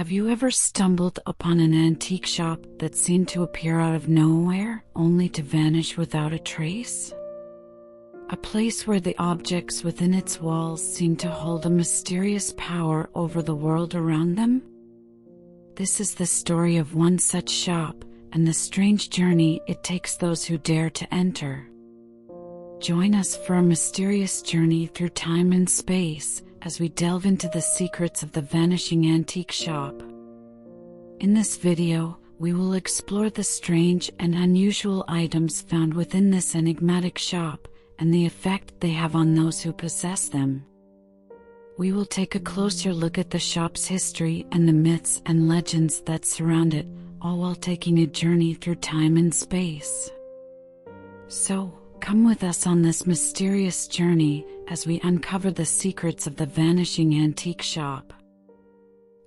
Have you ever stumbled upon an antique shop that seemed to appear out of nowhere, only to vanish without a trace? A place where the objects within its walls seem to hold a mysterious power over the world around them? This is the story of one such shop, and the strange journey it takes those who dare to enter. Join us for a mysterious journey through time and space, as we delve into the secrets of the Vanishing Antique Shop. In this video, we will explore the strange and unusual items found within this enigmatic shop, and the effect they have on those who possess them. We will take a closer look at the shop's history and the myths and legends that surround it, all while taking a journey through time and space. So, come with us on this mysterious journey as we uncover the secrets of the Vanishing Antique Shop.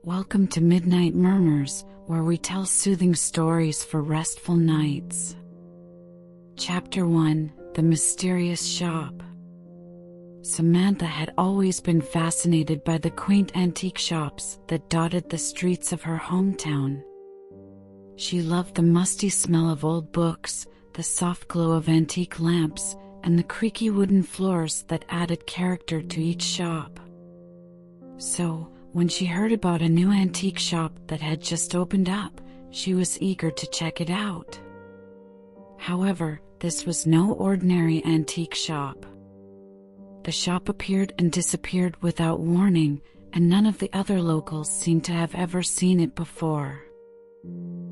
Welcome to Midnight Murmurs, where we tell soothing stories for restful nights. Chapter 1: The Mysterious Shop. Samantha had always been fascinated by the quaint antique shops that dotted the streets of her hometown. She loved the musty smell of old books, the soft glow of antique lamps, and the creaky wooden floors that added character to each shop. So, when she heard about a new antique shop that had just opened up, she was eager to check it out. However, this was no ordinary antique shop. The shop appeared and disappeared without warning, and none of the other locals seemed to have ever seen it before.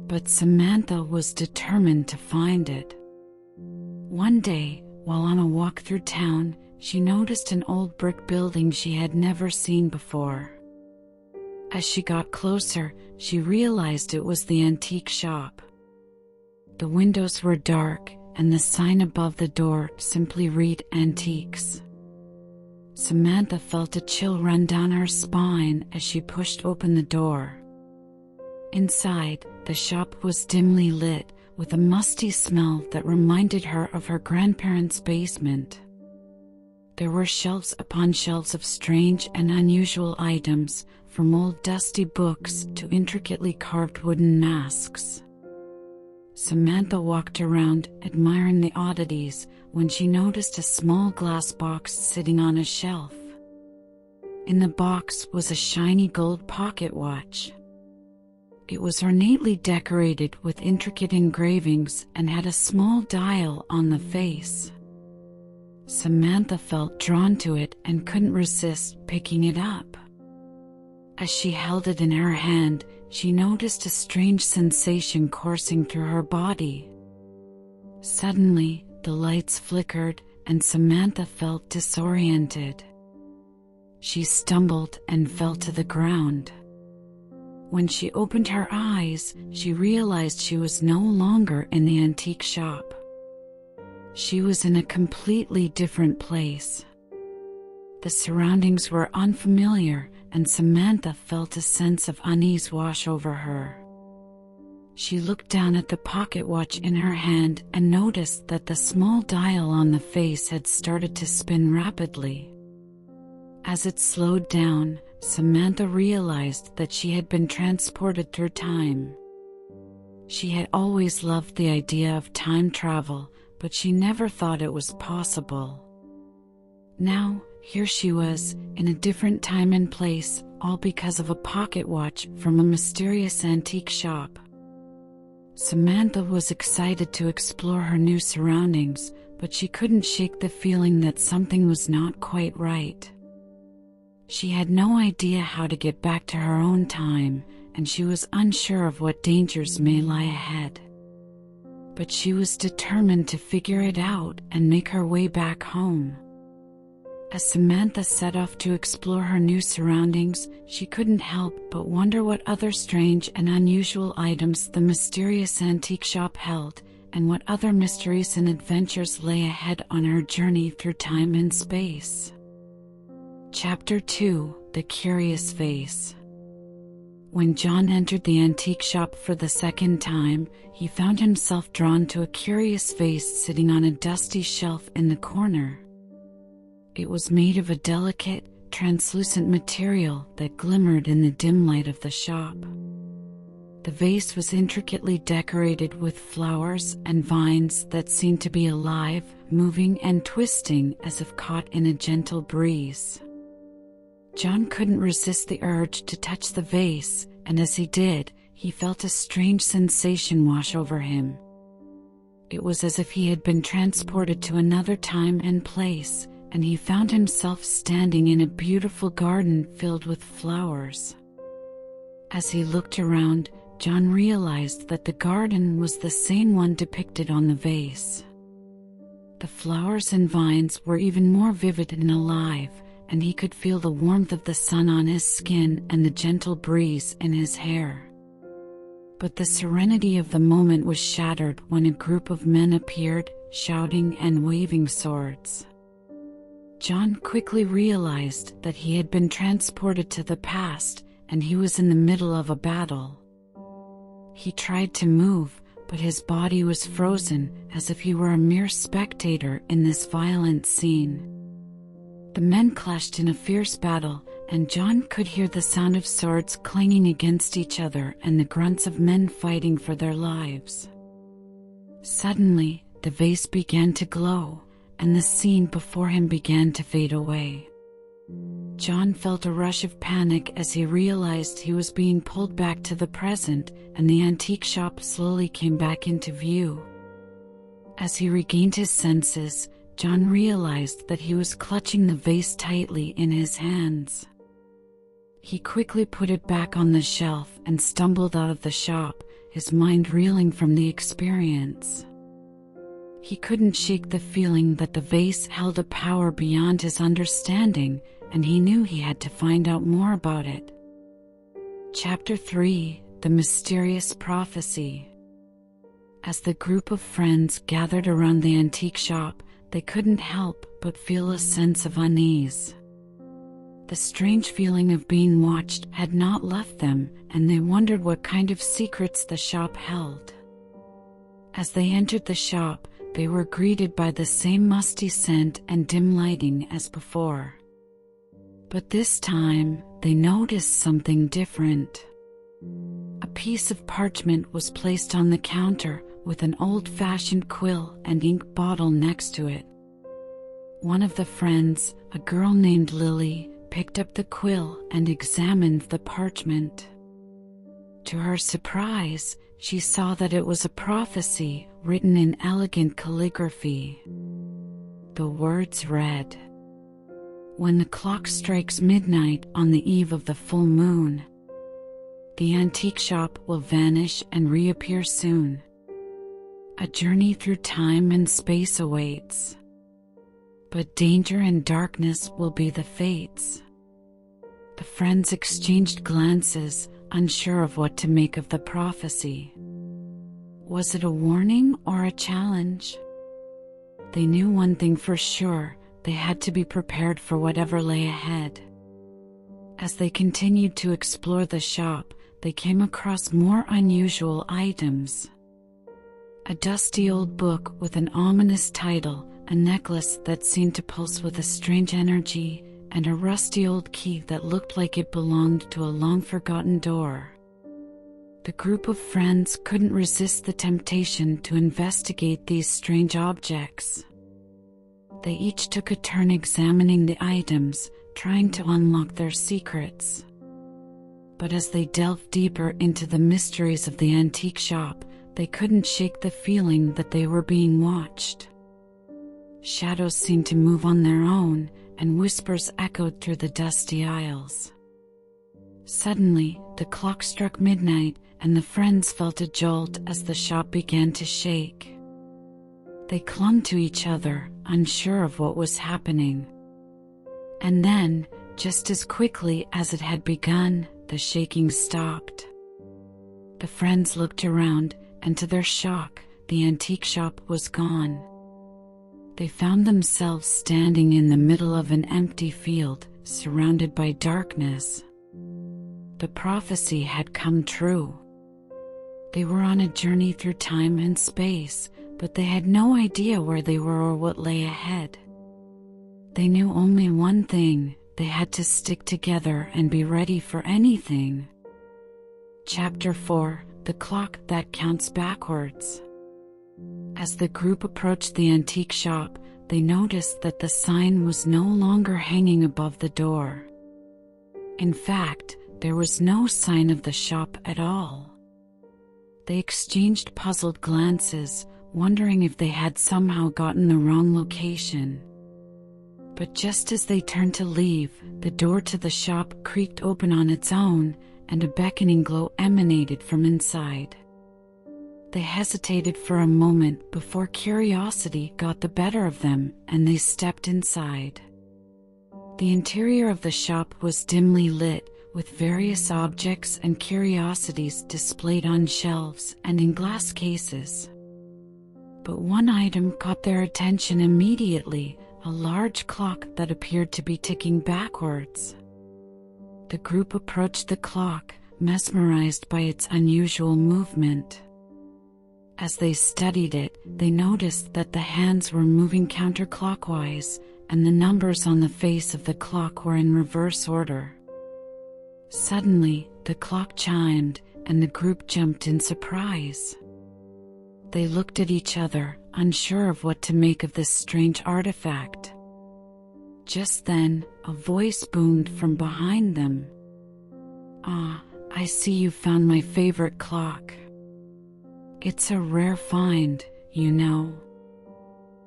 But Samantha was determined to find it. One day, while on a walk through town, she noticed an old brick building she had never seen before. As she got closer, she realized it was the antique shop. The windows were dark, and the sign above the door simply read "Antiques." Samantha felt a chill run down her spine as she pushed open the door. Inside, the shop was dimly lit, with a musty smell that reminded her of her grandparents' basement. There were shelves upon shelves of strange and unusual items, from old dusty books to intricately carved wooden masks. Samantha walked around, admiring the oddities, when she noticed a small glass box sitting on a shelf. In the box was a shiny gold pocket watch. It was ornately decorated with intricate engravings and had a small dial on the face. Samantha felt drawn to it and couldn't resist picking it up. As she held it in her hand, she noticed a strange sensation coursing through her body. Suddenly, the lights flickered, and Samantha felt disoriented. She stumbled and fell to the ground. When she opened her eyes, she realized she was no longer in the antique shop. She was in a completely different place. The surroundings were unfamiliar, and Samantha felt a sense of unease wash over her. She looked down at the pocket watch in her hand and noticed that the small dial on the face had started to spin rapidly. As it slowed down, Samantha realized that she had been transported through time. She had always loved the idea of time travel, but she never thought it was possible. Now, here she was, in a different time and place, all because of a pocket watch from a mysterious antique shop. Samantha was excited to explore her new surroundings, but she couldn't shake the feeling that something was not quite right. She had no idea how to get back to her own time, and she was unsure of what dangers may lie ahead. But she was determined to figure it out and make her way back home. As Samantha set off to explore her new surroundings, she couldn't help but wonder what other strange and unusual items the mysterious antique shop held, and what other mysteries and adventures lay ahead on her journey through time and space. Chapter 2: The Curious Face. When John entered the antique shop for the second time, he found himself drawn to a curious vase sitting on a dusty shelf in the corner. It was made of a delicate, translucent material that glimmered in the dim light of the shop. The vase was intricately decorated with flowers and vines that seemed to be alive, moving and twisting as if caught in a gentle breeze. John couldn't resist the urge to touch the vase, and as he did, he felt a strange sensation wash over him. It was as if he had been transported to another time and place, and he found himself standing in a beautiful garden filled with flowers. As he looked around, John realized that the garden was the same one depicted on the vase. The flowers and vines were even more vivid and alive, and he could feel the warmth of the sun on his skin and the gentle breeze in his hair. But the serenity of the moment was shattered when a group of men appeared, shouting and waving swords. John quickly realized that he had been transported to the past, and he was in the middle of a battle. He tried to move, but his body was frozen, as if he were a mere spectator in this violent scene. The men clashed in a fierce battle, and John could hear the sound of swords clanging against each other and the grunts of men fighting for their lives. Suddenly, the vase began to glow, and the scene before him began to fade away. John felt a rush of panic as he realized he was being pulled back to the present, and the antique shop slowly came back into view. As he regained his senses, John realized that he was clutching the vase tightly in his hands. He quickly put it back on the shelf and stumbled out of the shop, his mind reeling from the experience. He couldn't shake the feeling that the vase held a power beyond his understanding, and he knew he had to find out more about it. Chapter 3: The Mysterious Prophecy. As the group of friends gathered around the antique shop, they couldn't help but feel a sense of unease. The strange feeling of being watched had not left them, and they wondered what kind of secrets the shop held. As they entered the shop, they were greeted by the same musty scent and dim lighting as before. But this time, they noticed something different. A piece of parchment was placed on the counter, with an old-fashioned quill and ink bottle next to it. One of the friends, a girl named Lily, picked up the quill and examined the parchment. To her surprise, she saw that it was a prophecy written in elegant calligraphy. The words read, "When the clock strikes midnight on the eve of the full moon, the antique shop will vanish and reappear soon. A journey through time and space awaits, but danger and darkness will be the fates." The friends exchanged glances, unsure of what to make of the prophecy. Was it a warning or a challenge? They knew one thing for sure: they had to be prepared for whatever lay ahead. As they continued to explore the shop, they came across more unusual items. A dusty old book with an ominous title, a necklace that seemed to pulse with a strange energy, and a rusty old key that looked like it belonged to a long-forgotten door. The group of friends couldn't resist the temptation to investigate these strange objects. They each took a turn examining the items, trying to unlock their secrets. But as they delved deeper into the mysteries of the antique shop, they couldn't shake the feeling that they were being watched. Shadows seemed to move on their own, and whispers echoed through the dusty aisles. Suddenly, the clock struck midnight, and the friends felt a jolt as the shop began to shake. They clung to each other, unsure of what was happening. And then, just as quickly as it had begun, the shaking stopped. The friends looked around, and to their shock, the antique shop was gone. They found themselves standing in the middle of an empty field, surrounded by darkness. The prophecy had come true. They were on a journey through time and space, but they had no idea where they were or what lay ahead. They knew only one thing: they had to stick together and be ready for anything. Chapter 4: The Clock That Counts Backwards. As the group approached the antique shop, they noticed that the sign was no longer hanging above the door. In fact, there was no sign of the shop at all. They exchanged puzzled glances, wondering if they had somehow gotten the wrong location. But just as they turned to leave, the door to the shop creaked open on its own, and a beckoning glow emanated from inside. They hesitated for a moment before curiosity got the better of them, and they stepped inside. The interior of the shop was dimly lit, with various objects and curiosities displayed on shelves and in glass cases. But one item caught their attention immediately: a large clock that appeared to be ticking backwards. The group approached the clock, mesmerized by its unusual movement. As they studied it, they noticed that the hands were moving counterclockwise, and the numbers on the face of the clock were in reverse order. Suddenly, the clock chimed, and the group jumped in surprise. They looked at each other, unsure of what to make of this strange artifact. Just then, a voice boomed from behind them. "Ah, I see you found my favorite clock. It's a rare find, you know.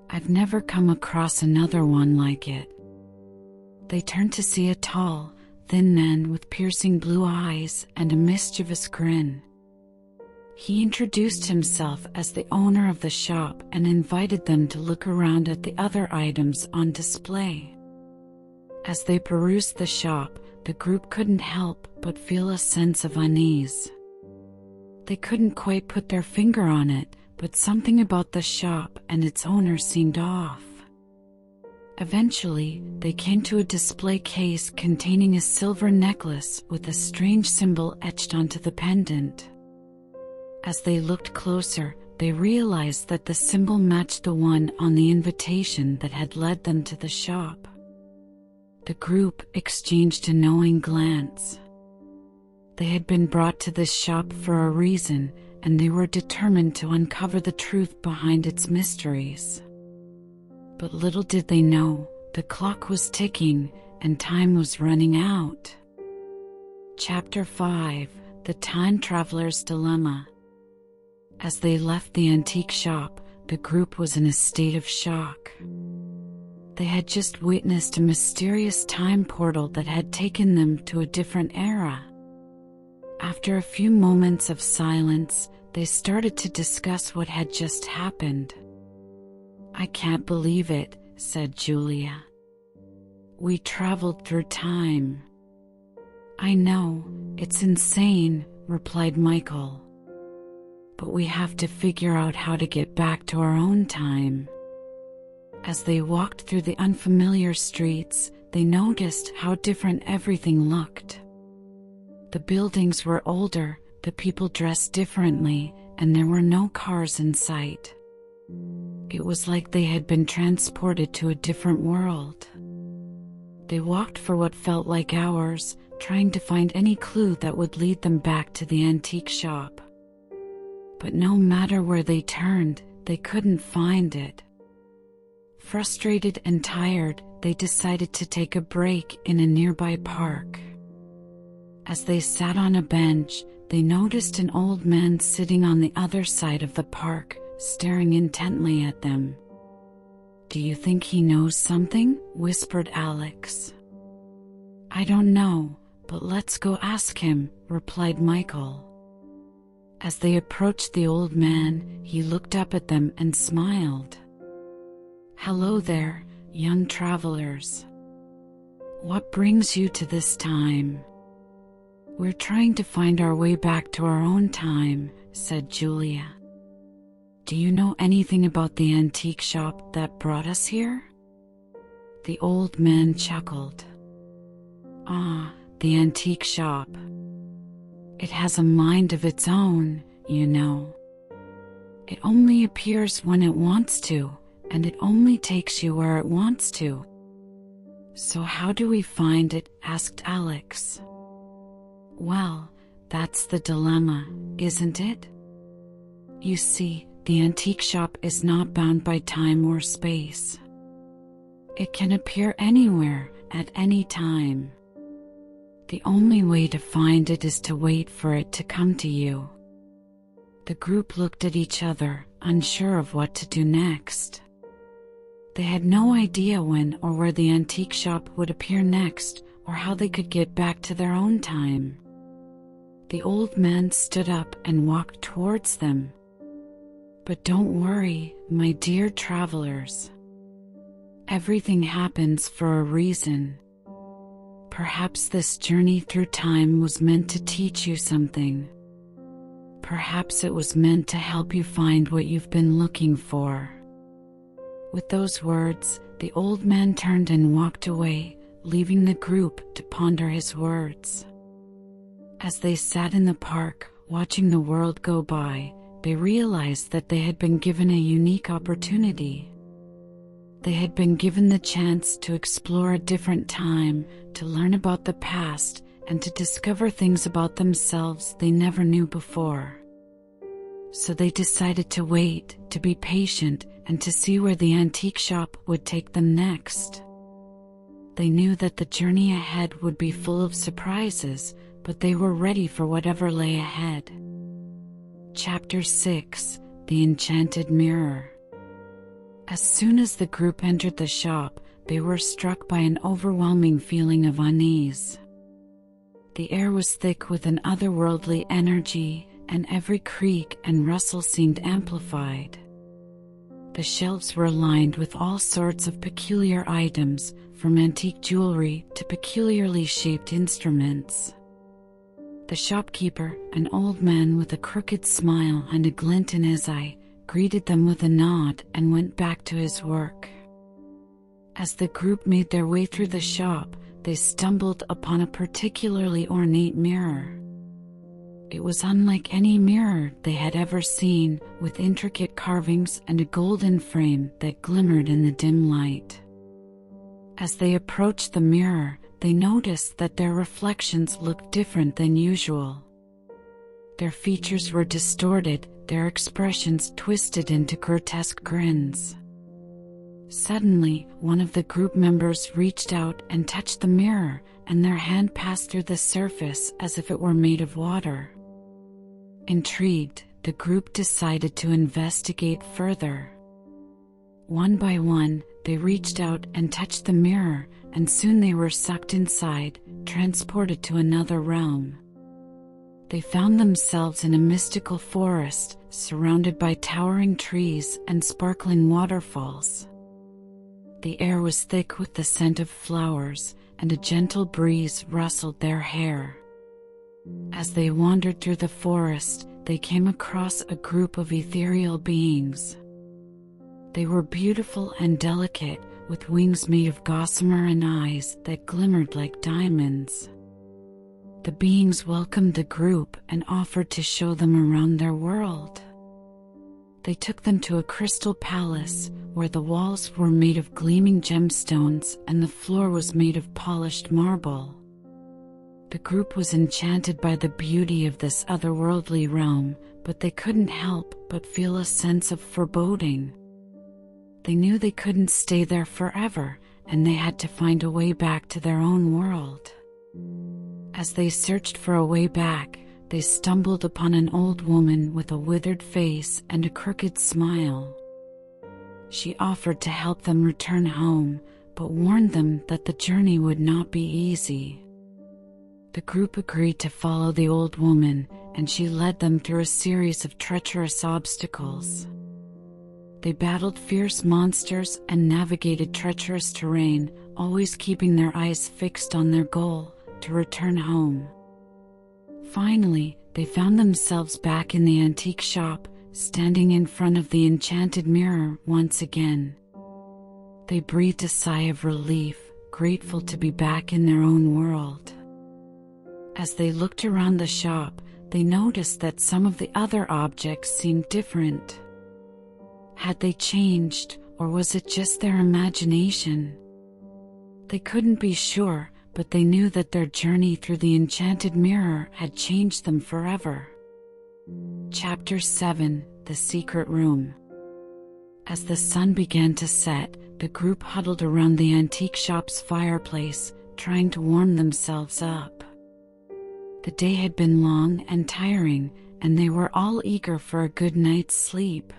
I've never come across another one like it." They turned to see a tall, thin man with piercing blue eyes and a mischievous grin. He introduced himself as the owner of the shop and invited them to look around at the other items on display. As they perused the shop, the group couldn't help but feel a sense of unease. They couldn't quite put their finger on it, but something about the shop and its owner seemed off. Eventually, they came to a display case containing a silver necklace with a strange symbol etched onto the pendant. As they looked closer, they realized that the symbol matched the one on the invitation that had led them to the shop. The group exchanged a knowing glance. They had been brought to this shop for a reason, and they were determined to uncover the truth behind its mysteries. But little did they know, the clock was ticking, and time was running out. Chapter 5: The Time Traveler's Dilemma. As they left the antique shop, the group was in a state of shock. They had just witnessed a mysterious time portal that had taken them to a different era. After a few moments of silence, they started to discuss what had just happened. "I can't believe it," said Julia. "We traveled through time." "I know, it's insane," replied Michael. "But we have to figure out how to get back to our own time." As they walked through the unfamiliar streets, they noticed how different everything looked. The buildings were older, the people dressed differently, and there were no cars in sight. It was like they had been transported to a different world. They walked for what felt like hours, trying to find any clue that would lead them back to the antique shop. But no matter where they turned, they couldn't find it. Frustrated and tired, they decided to take a break in a nearby park. As they sat on a bench, they noticed an old man sitting on the other side of the park, staring intently at them. "Do you think he knows something?" whispered Alex. "I don't know, but let's go ask him," replied Michael. As they approached the old man, he looked up at them and smiled. "Hello there, young travelers. What brings you to this time?" "We're trying to find our way back to our own time," said Julia. "Do you know anything about the antique shop that brought us here?" The old man chuckled. "Ah, the antique shop. It has a mind of its own, you know. It only appears when it wants to, and it only takes you where it wants to. "So how do we find it?" asked Alex. "Well, that's the dilemma, isn't it? You see, the antique shop is not bound by time or space. It can appear anywhere, at any time. The only way to find it is to wait for it to come to you." The group looked at each other, unsure of what to do next. They had no idea when or where the antique shop would appear next, or how they could get back to their own time. The old man stood up and walked towards them. "But don't worry, my dear travelers. Everything happens for a reason. Perhaps this journey through time was meant to teach you something. Perhaps it was meant to help you find what you've been looking for." With those words, the old man turned and walked away, leaving the group to ponder his words. As they sat in the park, watching the world go by, they realized that they had been given a unique opportunity. They had been given the chance to explore a different time, to learn about the past, and to discover things about themselves they never knew before. So they decided to wait, to be patient, and to see where the antique shop would take them next. They knew that the journey ahead would be full of surprises, but they were ready for whatever lay ahead. Chapter 6: The Enchanted Mirror. As soon as the group entered the shop, they were struck by an overwhelming feeling of unease. The air was thick with an otherworldly energy, and every creak and rustle seemed amplified. The shelves were lined with all sorts of peculiar items, from antique jewelry to peculiarly shaped instruments. The shopkeeper, an old man with a crooked smile and a glint in his eye, greeted them with a nod and went back to his work. As the group made their way through the shop, they stumbled upon a particularly ornate mirror. It was unlike any mirror they had ever seen, with intricate carvings and a golden frame that glimmered in the dim light. As they approached the mirror, they noticed that their reflections looked different than usual. Their features were distorted, their expressions twisted into grotesque grins. Suddenly, one of the group members reached out and touched the mirror, and their hand passed through the surface as if it were made of water. Intrigued, the group decided to investigate further. One by one, they reached out and touched the mirror, and soon they were sucked inside, transported to another realm. They found themselves in a mystical forest, surrounded by towering trees and sparkling waterfalls. The air was thick with the scent of flowers, and a gentle breeze rustled their hair. As they wandered through the forest, they came across a group of ethereal beings. They were beautiful and delicate, with wings made of gossamer and eyes that glimmered like diamonds. The beings welcomed the group and offered to show them around their world. They took them to a crystal palace, where the walls were made of gleaming gemstones and the floor was made of polished marble. The group was enchanted by the beauty of this otherworldly realm, but they couldn't help but feel a sense of foreboding. They knew they couldn't stay there forever, and they had to find a way back to their own world. As they searched for a way back, they stumbled upon an old woman with a withered face and a crooked smile. She offered to help them return home, but warned them that the journey would not be easy. The group agreed to follow the old woman, and she led them through a series of treacherous obstacles. They battled fierce monsters and navigated treacherous terrain, always keeping their eyes fixed on their goal, to return home. Finally, they found themselves back in the antique shop, standing in front of the enchanted mirror once again. They breathed a sigh of relief, grateful to be back in their own world. As they looked around the shop, they noticed that some of the other objects seemed different. Had they changed, or was it just their imagination? They couldn't be sure, but they knew that their journey through the enchanted mirror had changed them forever. Chapter 7: The Secret Room. As the sun began to set, the group huddled around the antique shop's fireplace, trying to warm themselves up. The day had been long and tiring, and they were all eager for a good night's sleep.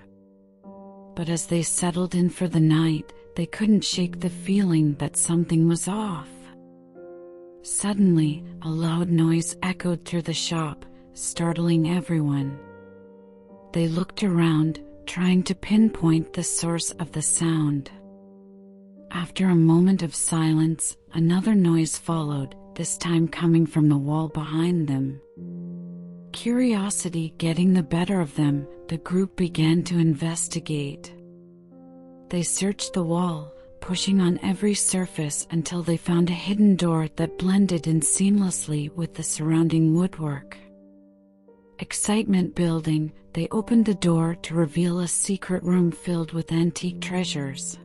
But as they settled in for the night, they couldn't shake the feeling that something was off. Suddenly, a loud noise echoed through the shop, startling everyone. They looked around, trying to pinpoint the source of the sound. After a moment of silence, another noise followed, this time coming from the wall behind them. Curiosity getting the better of them, the group began to investigate. They searched the wall, pushing on every surface until they found a hidden door that blended in seamlessly with the surrounding woodwork. Excitement building, they opened the door to reveal a secret room filled with antique treasures.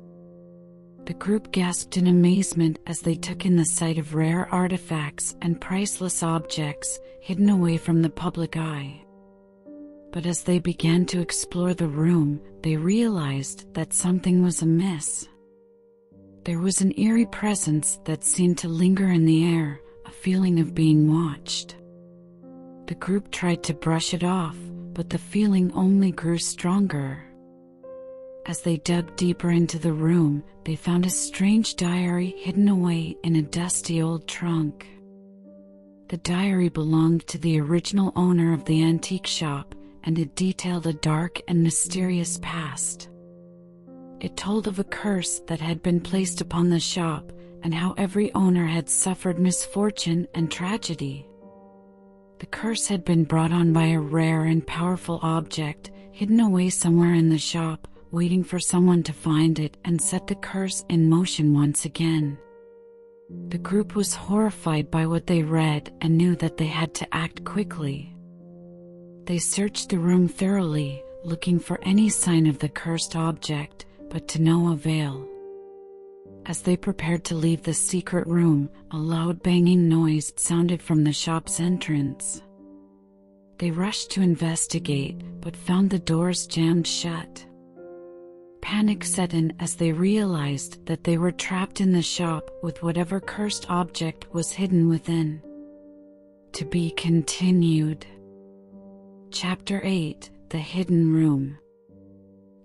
The group gasped in amazement as they took in the sight of rare artifacts and priceless objects hidden away from the public eye. But as they began to explore the room, they realized that something was amiss. There was an eerie presence that seemed to linger in the air, a feeling of being watched. The group tried to brush it off, but the feeling only grew stronger. As they dug deeper into the room, they found a strange diary hidden away in a dusty old trunk. The diary belonged to the original owner of the antique shop, and it detailed a dark and mysterious past. It told of a curse that had been placed upon the shop, and how every owner had suffered misfortune and tragedy. The curse had been brought on by a rare and powerful object, hidden away somewhere in the shop, waiting for someone to find it and set the curse in motion once again. The group was horrified by what they read and knew that they had to act quickly. They searched the room thoroughly, looking for any sign of the cursed object, but to no avail. As they prepared to leave the secret room, a loud banging noise sounded from the shop's entrance. They rushed to investigate, but found the doors jammed shut. Panic set in as they realized that they were trapped in the shop with whatever cursed object was hidden within. To be continued. Chapter 8: The Hidden Room.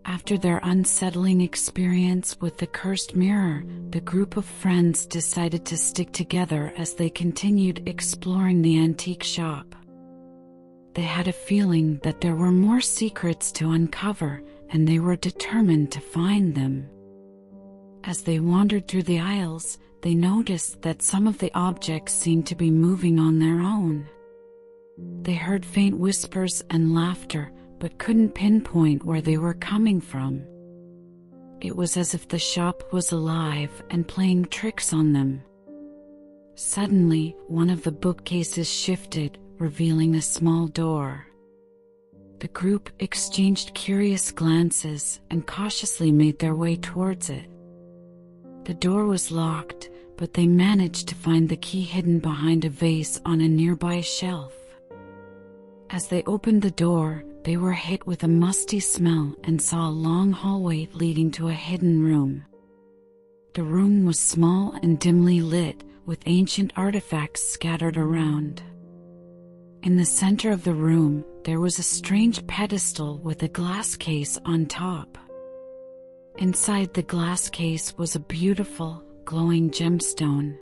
After their unsettling experience with the cursed mirror, the group of friends decided to stick together as they continued exploring the antique shop. They had a feeling that there were more secrets to uncover, and they were determined to find them. As they wandered through the aisles, they noticed that some of the objects seemed to be moving on their own. They heard faint whispers and laughter, but couldn't pinpoint where they were coming from. It was as if the shop was alive and playing tricks on them. Suddenly, one of the bookcases shifted, revealing a small door. The group exchanged curious glances and cautiously made their way towards it. The door was locked, but they managed to find the key hidden behind a vase on a nearby shelf. As they opened the door, they were hit with a musty smell and saw a long hallway leading to a hidden room. The room was small and dimly lit, with ancient artifacts scattered around. In the center of the room, there was a strange pedestal with a glass case on top. Inside the glass case was a beautiful, glowing gemstone.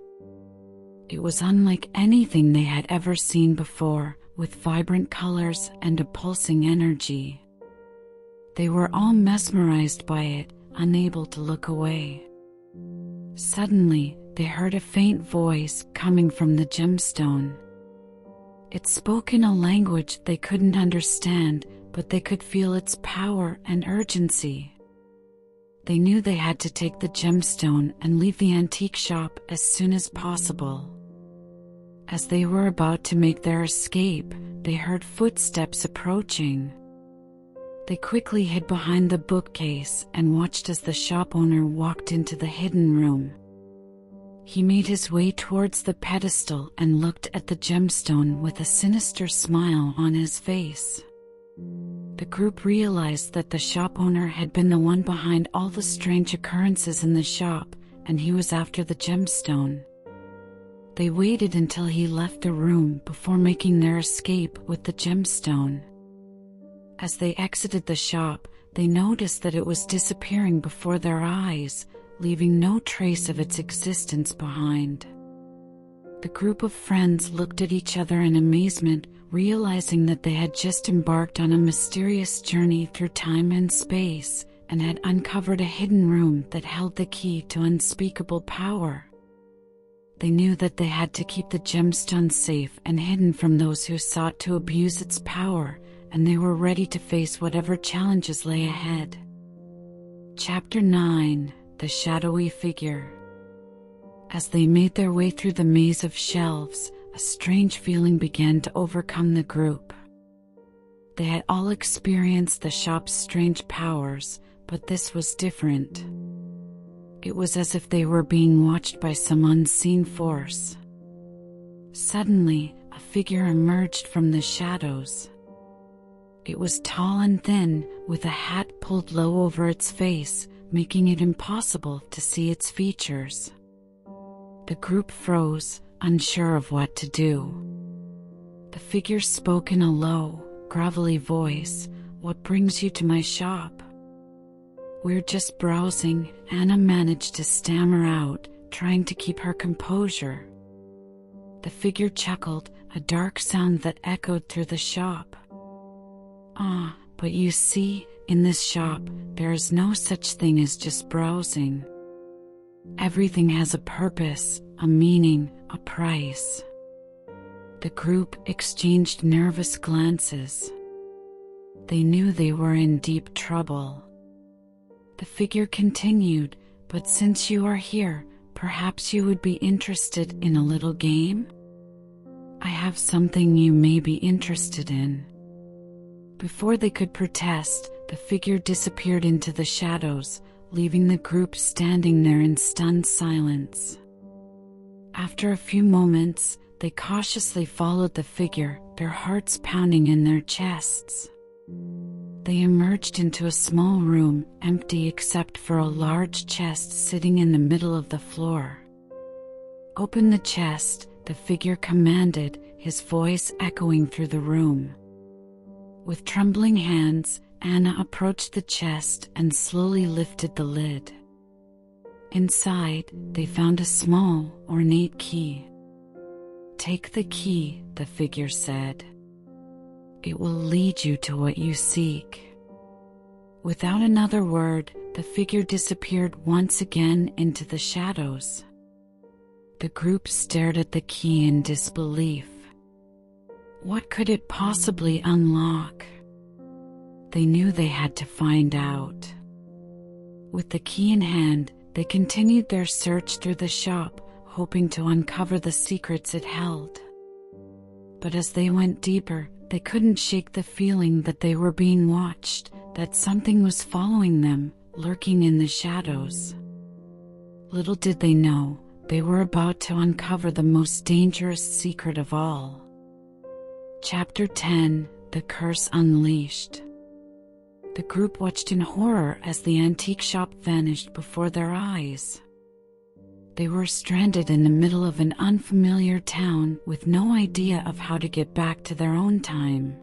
It was unlike anything they had ever seen before, with vibrant colors and a pulsing energy. They were all mesmerized by it, unable to look away. Suddenly, they heard a faint voice coming from the gemstone. It spoke in a language they couldn't understand, but they could feel its power and urgency. They knew they had to take the gemstone and leave the antique shop as soon as possible. As they were about to make their escape, they heard footsteps approaching. They quickly hid behind the bookcase and watched as the shop owner walked into the hidden room. He made his way towards the pedestal and looked at the gemstone with a sinister smile on his face. The group realized that the shop owner had been the one behind all the strange occurrences in the shop, and he was after the gemstone. They waited until he left the room before making their escape with the gemstone. As they exited the shop, they noticed that it was disappearing before their eyes, leaving no trace of its existence behind. The group of friends looked at each other in amazement, realizing that they had just embarked on a mysterious journey through time and space, and had uncovered a hidden room that held the key to unspeakable power. They knew that they had to keep the gemstone safe and hidden from those who sought to abuse its power, and they were ready to face whatever challenges lay ahead. Chapter 9: The Shadowy Figure. As they made their way through the maze of shelves, a strange feeling began to overcome the group. They had all experienced the shop's strange powers, but this was different. It was as if they were being watched by some unseen force. Suddenly, a figure emerged from the shadows. It was tall and thin, with a hat pulled low over its face, making it impossible to see its features. The group froze, unsure of what to do. The figure spoke in a low, gravelly voice. "What brings you to my shop?" "We're just browsing," Anna managed to stammer out, trying to keep her composure. The figure chuckled, a dark sound that echoed through the shop. "Ah, but you see, in this shop, there is no such thing as just browsing. Everything has a purpose, a meaning, a price." The group exchanged nervous glances. They knew they were in deep trouble. The figure continued, "But since you are here, perhaps you would be interested in a little game? I have something you may be interested in." Before they could protest, the figure disappeared into the shadows, leaving the group standing there in stunned silence. After a few moments, they cautiously followed the figure, their hearts pounding in their chests. They emerged into a small room, empty except for a large chest sitting in the middle of the floor. "Open the chest," the figure commanded, his voice echoing through the room. With trembling hands, Anna approached the chest and slowly lifted the lid. Inside, they found a small, ornate key. "Take the key," the figure said. "It will lead you to what you seek." Without another word, the figure disappeared once again into the shadows. The group stared at the key in disbelief. What could it possibly unlock? They knew they had to find out. With the key in hand, they continued their search through the shop, hoping to uncover the secrets it held. But as they went deeper, they couldn't shake the feeling that they were being watched, that something was following them, lurking in the shadows. Little did they know, they were about to uncover the most dangerous secret of all. Chapter 10: The Curse Unleashed. The group watched in horror as the antique shop vanished before their eyes. They were stranded in the middle of an unfamiliar town with no idea of how to get back to their own time.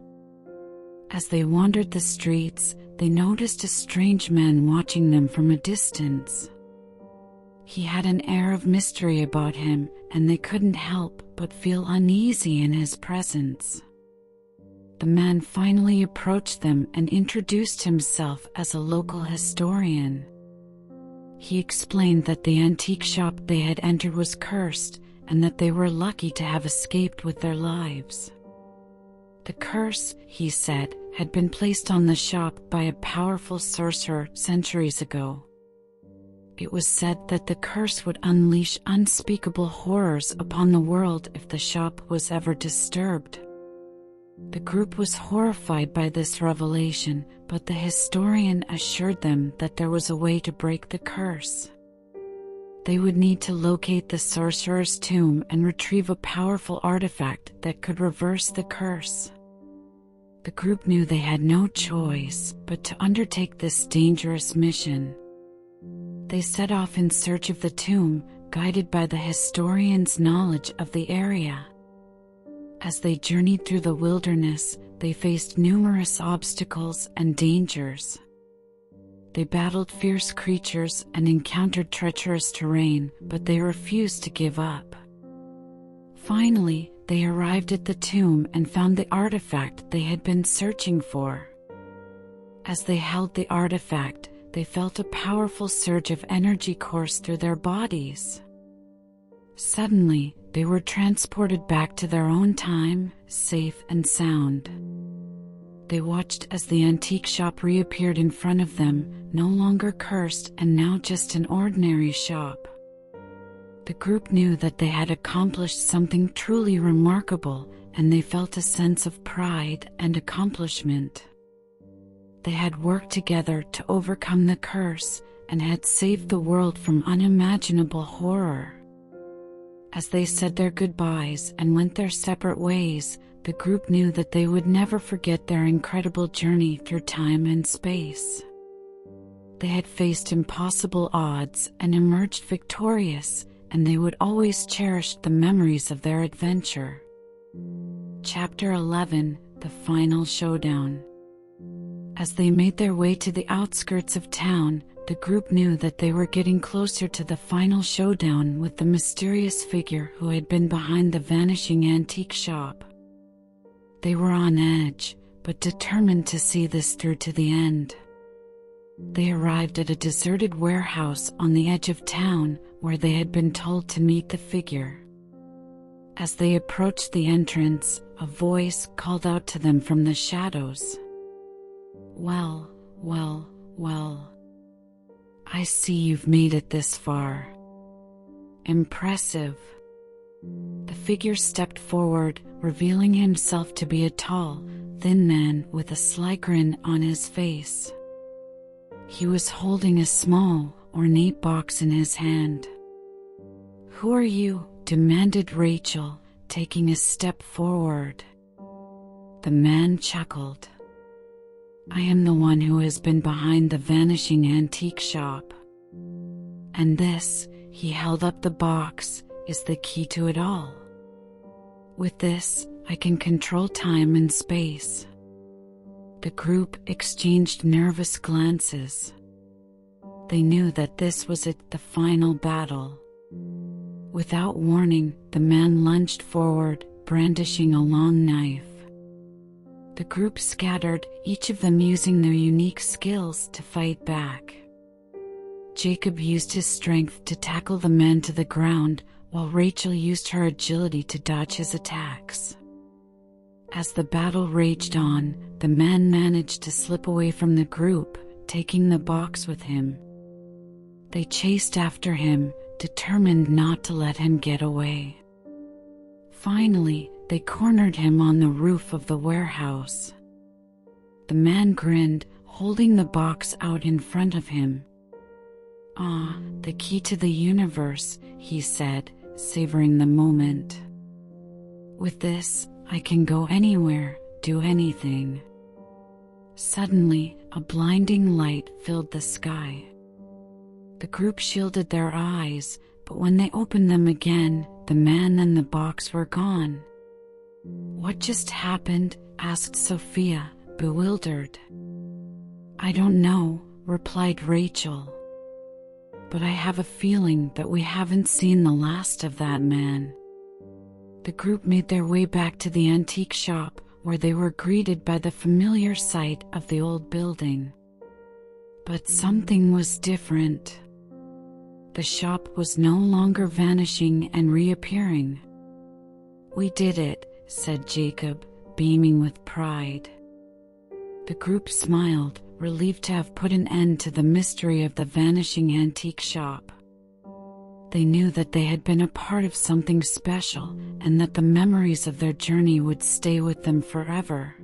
As they wandered the streets, they noticed a strange man watching them from a distance. He had an air of mystery about him, and they couldn't help but feel uneasy in his presence. The man finally approached them and introduced himself as a local historian. He explained that the antique shop they had entered was cursed, and that they were lucky to have escaped with their lives. The curse, he said, had been placed on the shop by a powerful sorcerer centuries ago. It was said that the curse would unleash unspeakable horrors upon the world if the shop was ever disturbed. The group was horrified by this revelation, but the historian assured them that there was a way to break the curse. They would need to locate the sorcerer's tomb and retrieve a powerful artifact that could reverse the curse. The group knew they had no choice but to undertake this dangerous mission. They set off in search of the tomb, guided by the historian's knowledge of the area. As they journeyed through the wilderness, they faced numerous obstacles and dangers. They battled fierce creatures and encountered treacherous terrain, but they refused to give up. Finally, they arrived at the tomb and found the artifact they had been searching for. As they held the artifact, they felt a powerful surge of energy course through their bodies. Suddenly, they were transported back to their own time, safe and sound. They watched as the antique shop reappeared in front of them, no longer cursed and now just an ordinary shop. The group knew that they had accomplished something truly remarkable, and they felt a sense of pride and accomplishment. They had worked together to overcome the curse and had saved the world from unimaginable horror. As they said their goodbyes and went their separate ways, the group knew that they would never forget their incredible journey through time and space. They had faced impossible odds and emerged victorious, and they would always cherish the memories of their adventure. Chapter 11: The Final Showdown. As they made their way to the outskirts of town, the group knew that they were getting closer to the final showdown with the mysterious figure who had been behind the Vanishing Antique Shop. They were on edge, but determined to see this through to the end. They arrived at a deserted warehouse on the edge of town, where they had been told to meet the figure. As they approached the entrance, a voice called out to them from the shadows. Well, well, well. I see you've made it this far. Impressive. The figure stepped forward, revealing himself to be a tall, thin man with a sly grin on his face. He was holding a small, ornate box in his hand. "Who are you?" demanded Rachel, taking a step forward. The man chuckled. "I am the one who has been behind the Vanishing Antique Shop. And this," he held up the box, "is the key to it all. With this, I can control time and space." The group exchanged nervous glances. They knew that this was it, the final battle. Without warning, the man lunged forward, brandishing a long knife. The group scattered, each of them using their unique skills to fight back. Jacob used his strength to tackle the man to the ground, while Rachel used her agility to dodge his attacks. As the battle raged on, the man managed to slip away from the group, taking the box with him. They chased after him, determined not to let him get away. Finally, they cornered him on the roof of the warehouse. The man grinned, holding the box out in front of him. "Ah, the key to the universe," he said, savoring the moment. "With this, I can go anywhere, do anything." Suddenly, a blinding light filled the sky. The group shielded their eyes, but when they opened them again, the man and the box were gone. "What just happened?" asked Sophia, bewildered. "I don't know," replied Rachel. "But I have a feeling that we haven't seen the last of that man." The group made their way back to the antique shop, where they were greeted by the familiar sight of the old building. But something was different. The shop was no longer vanishing and reappearing. "We did it," said Jacob, beaming with pride. The group smiled, relieved to have put an end to the mystery of the Vanishing Antique Shop. They knew that they had been a part of something special, and that the memories of their journey would stay with them forever.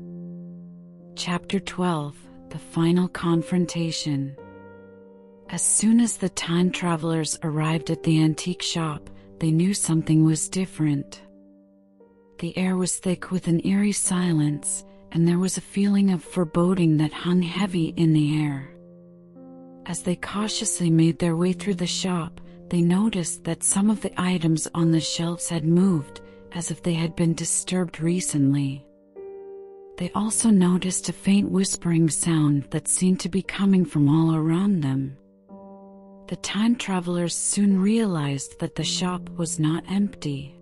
Chapter 12: The Final Confrontation. As soon as the time travelers arrived at the antique shop, they knew something was different. The air was thick with an eerie silence, and there was a feeling of foreboding that hung heavy in the air. As they cautiously made their way through the shop, they noticed that some of the items on the shelves had moved, as if they had been disturbed recently. They also noticed a faint whispering sound that seemed to be coming from all around them. The time travelers soon realized that the shop was not empty.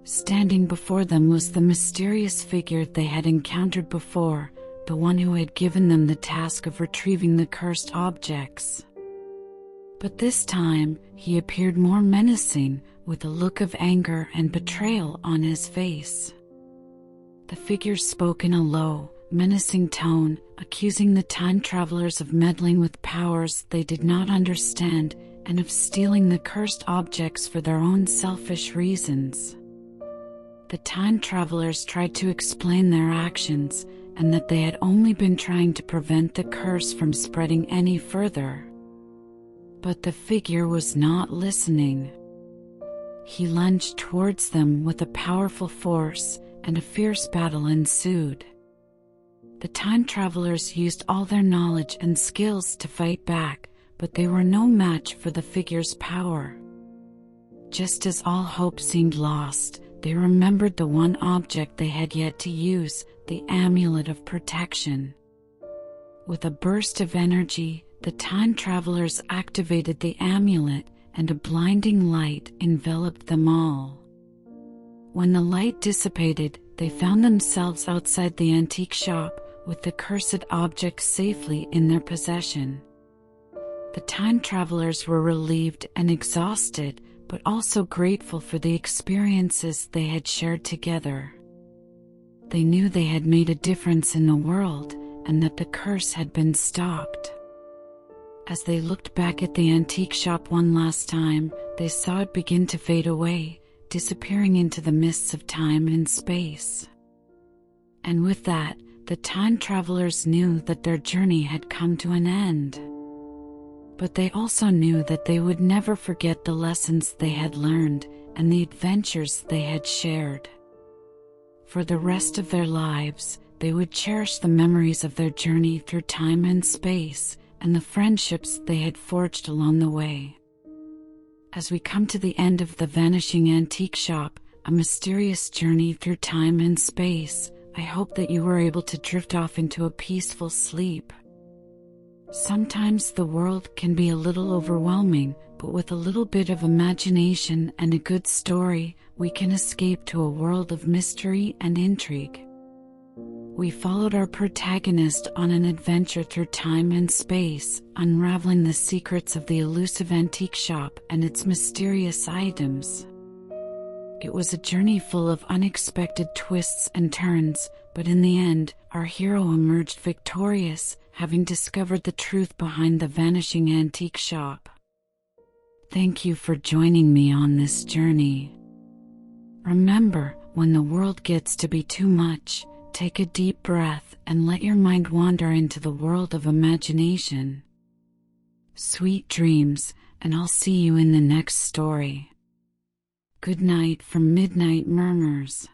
Standing before them was the mysterious figure they had encountered before, the one who had given them the task of retrieving the cursed objects. But this time, he appeared more menacing, with a look of anger and betrayal on his face. The figure spoke in a low, menacing tone, accusing the time travelers of meddling with powers they did not understand and of stealing the cursed objects for their own selfish reasons. The time travelers tried to explain their actions and that they had only been trying to prevent the curse from spreading any further. But the figure was not listening. He lunged towards them with a powerful force, and a fierce battle ensued. The time travelers used all their knowledge and skills to fight back, but they were no match for the figure's power. Just as all hope seemed lost, they remembered the one object they had yet to use, the amulet of protection. With a burst of energy, the time travelers activated the amulet, and a blinding light enveloped them all. When the light dissipated, they found themselves outside the antique shop, with the cursed object safely in their possession. The time travelers were relieved and exhausted, but also grateful for the experiences they had shared together. They knew they had made a difference in the world, and that the curse had been stopped. As they looked back at the antique shop one last time, they saw it begin to fade away, disappearing into the mists of time and space. And with that, the time travelers knew that their journey had come to an end. But they also knew that they would never forget the lessons they had learned and the adventures they had shared. For the rest of their lives, they would cherish the memories of their journey through time and space, and the friendships they had forged along the way. As we come to the end of the Vanishing Antique Shop, a mysterious journey through time and space, I hope that you were able to drift off into a peaceful sleep. Sometimes the world can be a little overwhelming, but with a little bit of imagination and a good story, we can escape to a world of mystery and intrigue. We followed our protagonist on an adventure through time and space, unraveling the secrets of the elusive antique shop and its mysterious items. It was a journey full of unexpected twists and turns, but in the end, our hero emerged victorious, having discovered the truth behind the Vanishing Antique Shop. Thank you for joining me on this journey. Remember, when the world gets to be too much, take a deep breath and let your mind wander into the world of imagination. Sweet dreams, and I'll see you in the next story. Good night from Midnight Murmurs.